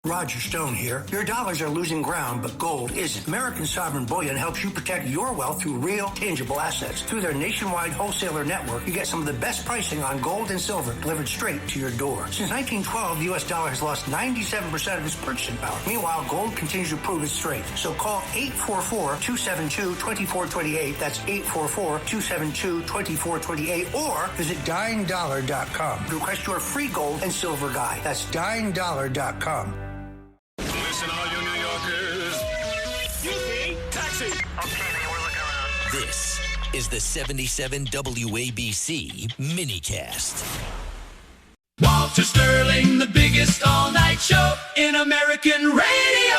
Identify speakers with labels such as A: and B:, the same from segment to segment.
A: Roger Stone here. Your dollars are losing ground, but gold isn't. American Sovereign Bullion helps you protect your wealth through real, tangible assets. Through their nationwide wholesaler network, you get some of the best pricing on gold and silver delivered straight to your door. Since 1912, the U.S. dollar has lost 97% of its purchasing power. Meanwhile, gold continues to prove its strength. So call 844-272-2428. That's 844-272-2428. Or visit DyingDollar.com to request your free gold and silver guide. That's DyingDollar.com.
B: Listen, all you New Yorkers. Excuse me, taxi.
C: Okay, man, we're looking around.
D: This is the 77 WABC minicast.
E: Walter Sterling, the biggest all-night show in American radio.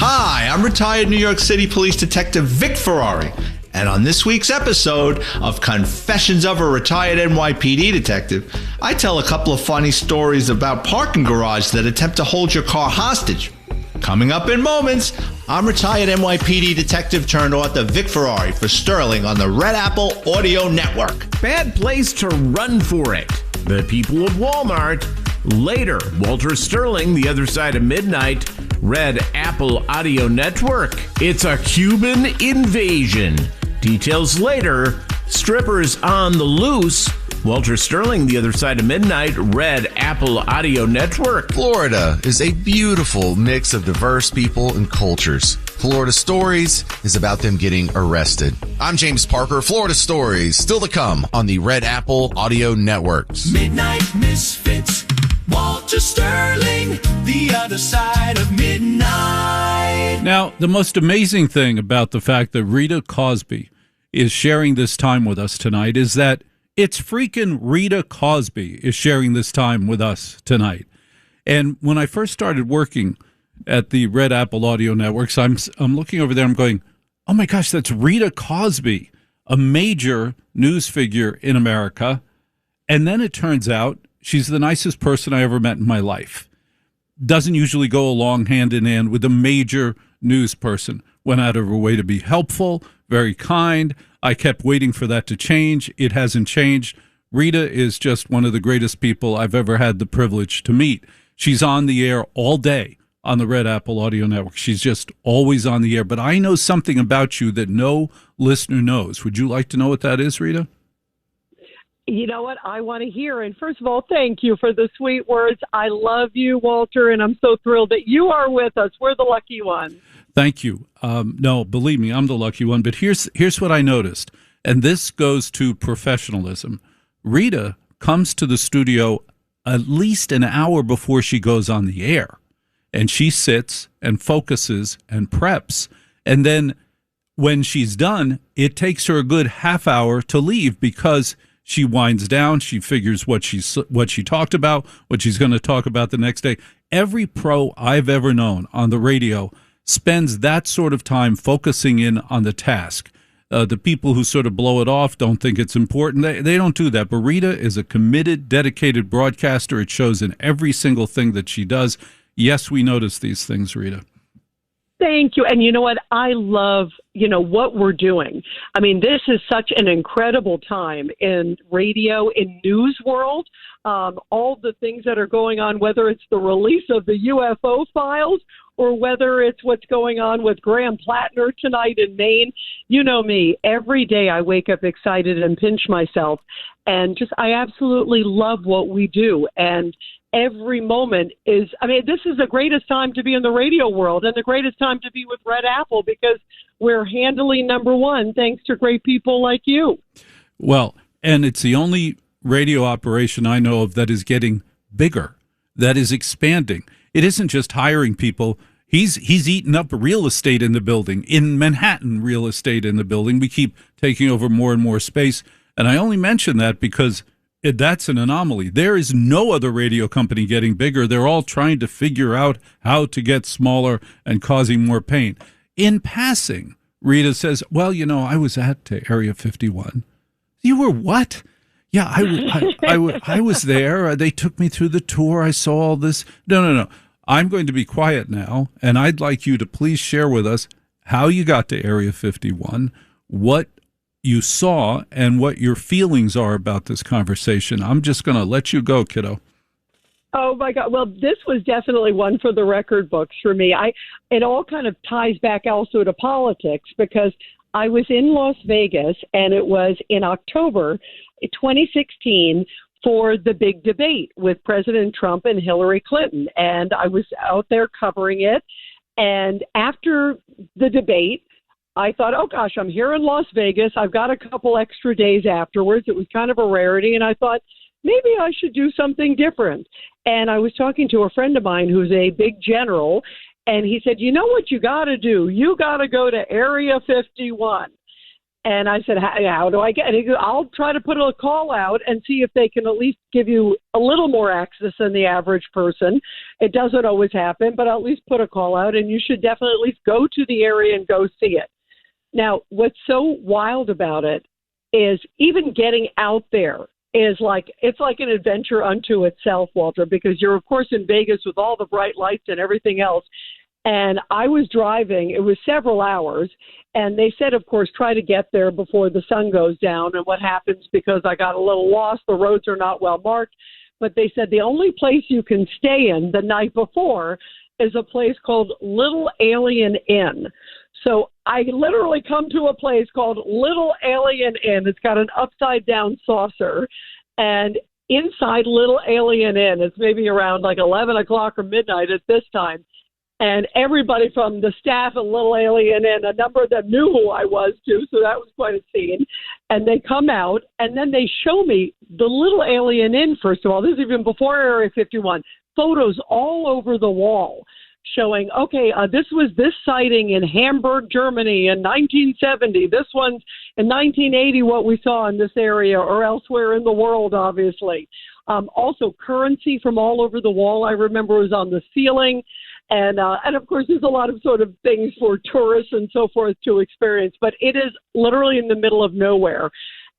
F: Hi, I'm retired New York City Police Detective Vic Ferrari. And on this week's episode of Confessions of a Retired NYPD Detective, I tell a couple of funny stories about parking garages that attempt to hold your car hostage. Coming up in moments, I'm retired NYPD Detective turned author Vic Ferrari for Sterling on the Red Apple Audio Network.
G: Bad place to run for it. The people of Walmart. Later, Walter Sterling, The Other Side of Midnight, Red Apple Audio Network. It's a Cuban invasion. Details later. Strippers on the loose. Walter Sterling, The Other Side of Midnight, Red Apple Audio Network.
H: Florida is a beautiful mix of diverse people and cultures. Florida Stories is about them getting arrested. I'm James Parker. Florida Stories still to come on the Red Apple Audio Network.
E: Midnight Misfits. Walter Sterling, The Other Side of Midnight.
I: Now, the most amazing thing about the fact that Rita Cosby is sharing this time with us tonight is that it's freaking Rita Cosby is sharing this time with us tonight. And when I first started working at the Red Apple Audio Networks, I'm looking over there, I'm going, oh my gosh, that's Rita Cosby, a major news figure in America. And then it turns out she's the nicest person I ever met in my life. Doesn't usually go along hand in hand with a major news person. Went out of her way to be helpful, very kind. I kept waiting for that to change. It hasn't changed. Rita is just one of the greatest people I've ever had the privilege to meet. She's on the air all day on the Red Apple Audio Network. She's just always on the air. But I know something about you that no listener knows. Would you like to know what that is, Rita?
J: You know what? I want to hear. And first of all, thank you for the sweet words. I love you, Walter, and I'm so thrilled that you are with us. We're the lucky ones.
I: Thank you. No, believe me, I'm the lucky one. But here's what I noticed, and this goes to professionalism. Rita comes to the studio at least an hour before she goes on the air, and she sits and focuses and preps. And then when she's done, it takes her a good half hour to leave because she winds down. She figures what she talked about, what she's going to talk about the next day. Every pro I've ever known on the radio spends that sort of time focusing in on the task. The people who sort of blow it off don't think it's important. They don't do that. But Rita is a committed, dedicated broadcaster. It shows in every single thing that she does. Yes, we notice these things, Rita.
J: Thank you. And you know what? I love, what we're doing. I mean, this is such an incredible time in radio, in news world. All the things that are going on, whether it's the release of the UFO files or whether it's what's going on with Graham Plattner tonight in Maine. You know me, every day I wake up excited and pinch myself. And I absolutely love what we do. And every moment is, this is the greatest time to be in the radio world and the greatest time to be with Red Apple because we're handily number one thanks to great people like you.
I: Well, and it's the only radio operation I know of that is getting bigger, that is expanding. It isn't just hiring people. He's eaten up real estate in the building, in Manhattan real estate in the building. We keep taking over more and more space. And I only mention that because that's an anomaly. There is no other radio company getting bigger. They're all trying to figure out how to get smaller and causing more pain. In passing, Rita says, well, I was at Area 51. You were what? Yeah, I was there. They took me through the tour. I saw all this. No. I'm going to be quiet now, and I'd like you to please share with us how you got to Area 51, what you saw, and what your feelings are about this conversation. I'm just going to let you go, kiddo.
J: Oh my God! Well, this was definitely one for the record books for me. It all kind of ties back also to politics because I was in Las Vegas and it was in October 2016 for the big debate with President Trump and Hillary Clinton, and I was out there covering it. And after the debate, I thought, oh gosh, I'm here in Las Vegas. I've got a couple extra days afterwards. It was kind of a rarity, and I thought, maybe I should do something different. And I was talking to a friend of mine who's a big general, and he said, you know what you got to do? You got to go to Area 51. And I said, how do I get it? I'll try to put a call out and see if they can at least give you a little more access than the average person. It doesn't always happen, but I'll at least put a call out, and you should definitely at least go to the area and go see it. Now, what's so wild about it is even getting out there is it's like an adventure unto itself, Walter, because you're, of course, in Vegas with all the bright lights and everything else. And I was driving. It was several hours. And they said, of course, try to get there before the sun goes down. And what happens, because I got a little lost, the roads are not well marked. But they said the only place you can stay in the night before is a place called Little Alien Inn. So I literally come to a place called Little Alien Inn. It's got an upside-down saucer. And inside Little Alien Inn, it's maybe around like 11 o'clock or midnight at this time. And everybody from the staff at Little Alien Inn, a number of them knew who I was, too, so that was quite a scene. And they come out, and then they show me the Little Alien Inn, first of all. This is even before Area 51. Photos all over the wall showing, okay, this was this sighting in Hamburg, Germany in 1970. This one's in 1980, what we saw in this area or elsewhere in the world, obviously. Also, currency from all over the wall, I remember, was on the ceiling. And of course, there's a lot of sort of things for tourists and so forth to experience. But it is literally in the middle of nowhere.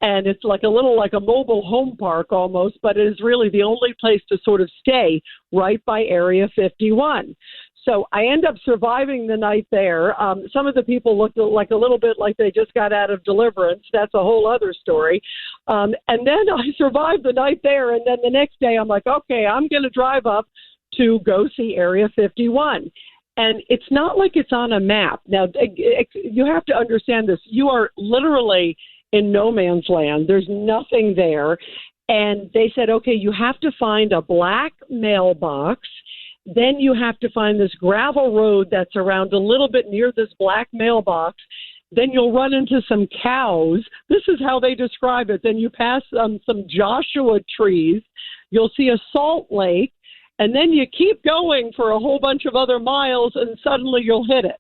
J: And it's like a mobile home park almost, but it is really the only place to sort of stay right by Area 51. So I end up surviving the night there. Some of the people looked like a little bit like they just got out of Deliverance. That's a whole other story. And then I survived the night there. And then the next day I'm like, okay, I'm going to drive up to go see Area 51. And it's not like it's on a map. Now, you have to understand this. You are literally in no man's land. There's nothing there. And they said, okay, you have to find a black mailbox. Then you have to find this gravel road that's around a little bit near this black mailbox. Then you'll run into some cows. This is how they describe it. Then you pass some Joshua trees. You'll see a salt lake. And then you keep going for a whole bunch of other miles, and suddenly you'll hit it.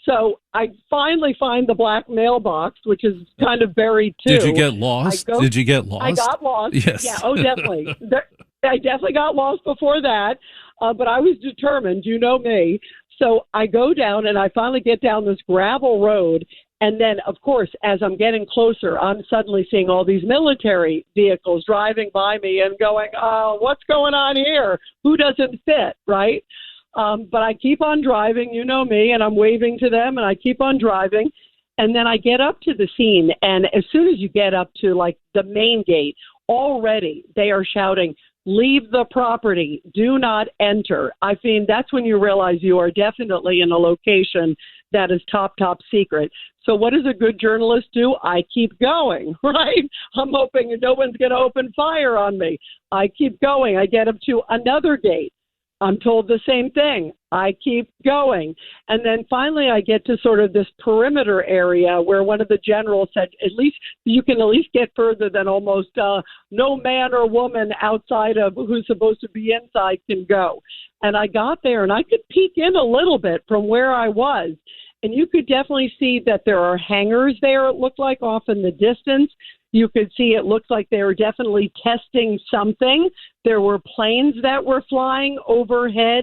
J: So I finally find the black mailbox, which is kind of buried, too.
I: Did you get lost? Did you get lost?
J: I got lost.
I: Yes.
J: Yeah, oh, definitely. I definitely got lost before that, but I was determined. You know me. So I go down, and I finally get down this gravel road. And then, of course, as I'm getting closer, I'm suddenly seeing all these military vehicles driving by me and going, oh, what's going on here? Who doesn't fit, right? But I keep on driving, you know me, and I'm waving to them, and I keep on driving. And then I get up to the scene, and as soon as you get up to, like, the main gate, already they are shouting, leave the property, do not enter. I mean, that's when you realize you are definitely in a location that is top secret. So what does a good journalist do? I keep going, right? I'm hoping no one's going to open fire on me. I keep going. I get up to another gate. I'm told the same thing. I keep going. And then finally I get to sort of this perimeter area where one of the generals said, at least you can at least get further than almost no man or woman outside of who's supposed to be inside can go. And I got there and I could peek in a little bit from where I was. And you could definitely see that there are hangars there, it looked like, off in the distance. You could see it looked like they were definitely testing something. There were planes that were flying overhead,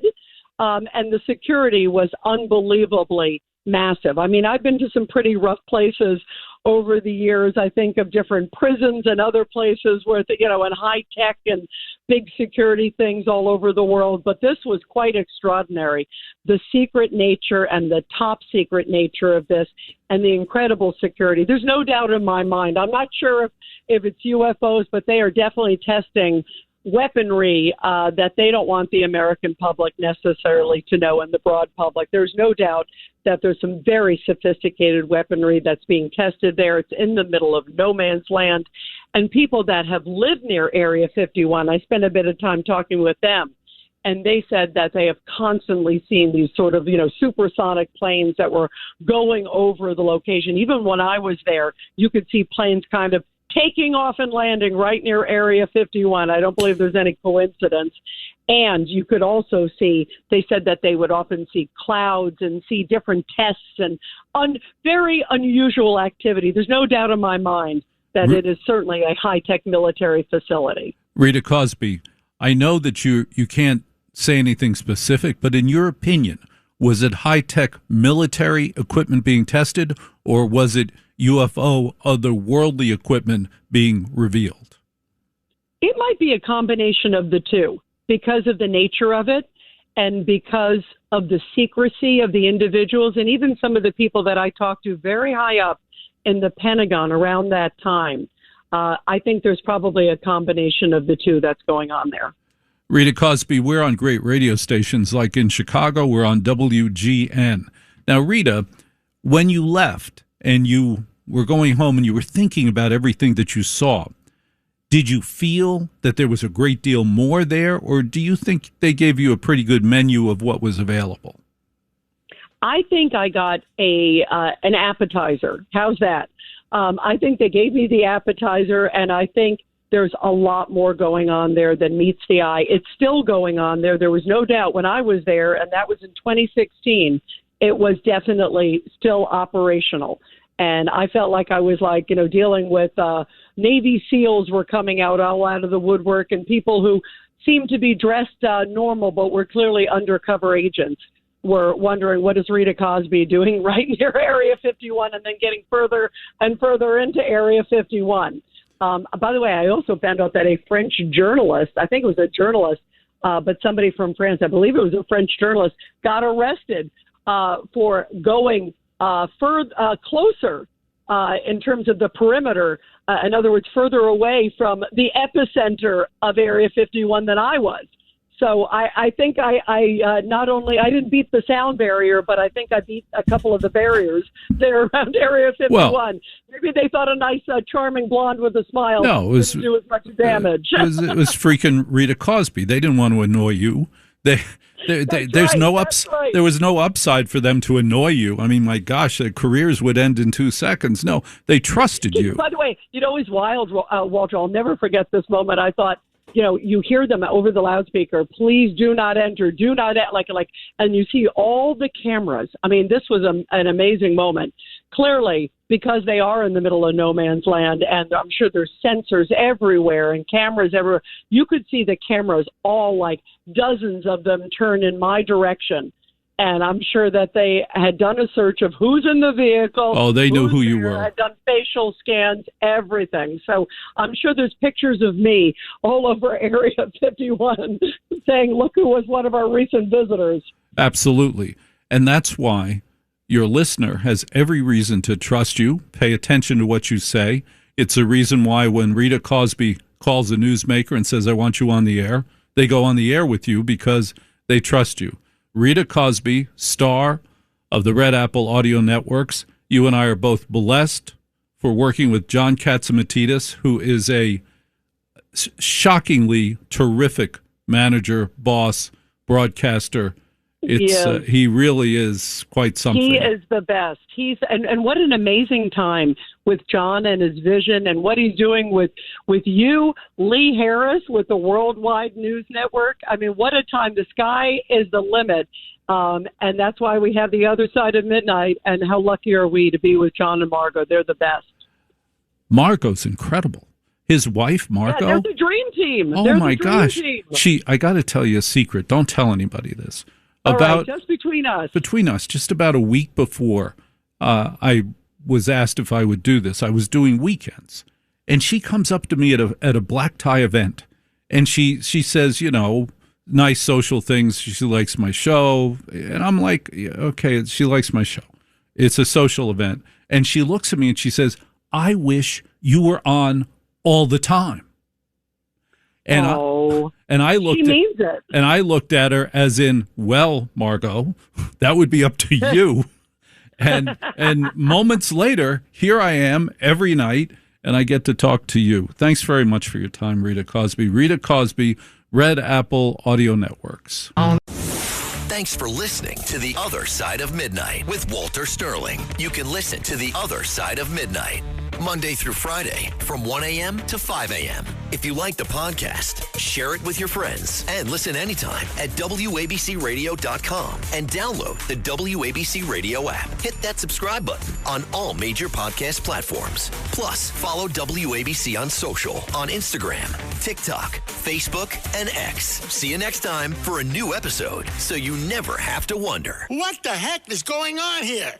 J: and the security was unbelievably massive. I mean, I've been to some pretty rough places over the years. I think of different prisons and other places where, and high tech and big security things all over the world. But this was quite extraordinary. The secret nature and the top secret nature of this and the incredible security. There's no doubt in my mind. I'm not sure if it's UFOs, but they are definitely testing weaponry that they don't want the American public necessarily to know, and the broad public. There's no doubt that there's some very sophisticated weaponry that's being tested there. It's in the middle of no man's land. And people that have lived near Area 51, I spent a bit of time talking with them, and they said that they have constantly seen these sort of, supersonic planes that were going over the location. Even when I was there, you could see planes kind of taking off and landing right near Area 51. I don't believe there's any coincidence. And you could also see, they said that they would often see clouds and see different tests and very unusual activity. There's no doubt in my mind that it is certainly a high-tech military facility.
I: Rita Cosby, I know that you can't say anything specific, but in your opinion, was it high-tech military equipment being tested, or was it UFO otherworldly equipment being revealed?
J: It might be a combination of the two because of the nature of it and because of the secrecy of the individuals and even some of the people that I talked to very high up in the Pentagon around that time. I think there's probably a combination of the two that's going on there.
I: Rita Cosby, we're on great radio stations like in Chicago, we're on WGN. Now, Rita, when you left and you were going home and you were thinking about everything that you saw, did you feel that there was a great deal more there, or do you think they gave you a pretty good menu of what was available?
J: I think I got an appetizer. How's that? I think they gave me the appetizer, and I think there's a lot more going on there than meets the eye. It's still going on there. There was no doubt when I was there, and that was in 2016, it was definitely still operational. And I felt like I was dealing with Navy SEALs were coming out all out of the woodwork and people who seemed to be dressed normal but were clearly undercover agents were wondering, what is Rita Cosby doing right near Area 51 and then getting further and further into Area 51. By the way, I also found out that a French journalist, I think it was a journalist, but somebody from France, I believe it was a French journalist, got arrested for going closer in terms of the perimeter, in other words, further away from the epicenter of Area 51 than I was. So I think I not only, I didn't beat the sound barrier, but I think I beat a couple of the barriers there around Area 51. Well, maybe they thought a nice, charming blonde with a smile didn't do as much damage.
I: It was freaking Rita Cosby. They didn't want to annoy you. There's no upside. There was no upside for them to annoy you. I mean, my gosh, their careers would end in 2 seconds. No, they trusted you.
J: By the way, it was wild, Walter. I'll never forget this moment. I thought, you hear them over the loudspeaker, please do not enter, do not, and you see all the cameras. I mean, this was an amazing moment. Clearly, because they are in the middle of no man's land, and I'm sure there's sensors everywhere and cameras everywhere, you could see the cameras all, dozens of them turn in my direction. And I'm sure that they had done a search of who's in the vehicle.
I: Oh, they knew who you were.
J: Had done facial scans, everything. So I'm sure there's pictures of me all over Area 51 saying, look who was one of our recent visitors.
I: Absolutely. And that's why your listener has every reason to trust you, pay attention to what you say. It's a reason why when Rita Cosby calls a newsmaker and says, I want you on the air, they go on the air with you because they trust you. Rita Cosby, star of the Red Apple Audio Networks. You and I are both blessed for working with John Catsimatidis, who is a shockingly terrific manager, boss, broadcaster. He really is quite something.
J: He is the best. And what an amazing time with John and his vision and what he's doing with you, Lee Harris, with the Worldwide News Network. I mean, what a time. The sky is the limit. And that's why we have The Other Side of Midnight. And how lucky are we to be with John and Margot? They're the best.
I: Margot's incredible. His wife, Margot.
J: Yeah, they're the dream team.
I: Oh, my gosh. I got to tell you a secret. Don't tell anybody this.
J: Just between us.
I: Between us, just about a week before I was asked if I would do this, I was doing weekends. And she comes up to me at a black tie event. And she says, nice social things. She likes my show. And I'm like, okay, she likes my show. It's a social event. And she looks at me and she says, I wish you were on all the time. And
J: No.
I: And I looked.
J: She means it.
I: And I looked at her as in, well, Margot, that would be up to you. and moments later, here I am every night, and I get to talk to you. Thanks very much for your time, Rita Cosby. Rita Cosby, Red Apple Audio Networks.
D: Thanks for listening to The Other Side of Midnight with Walter Sterling. You can listen to The Other Side of Midnight Monday through Friday from 1 a.m. to 5 a.m. If you like the podcast, share it with your friends and listen anytime at WABCRadio.com and download the WABC Radio app. Hit that subscribe button on all major podcast platforms. Plus, follow WABC on social on Instagram, TikTok, Facebook, and X. See you next time for a new episode so you never have to wonder.
A: What the heck is going on here?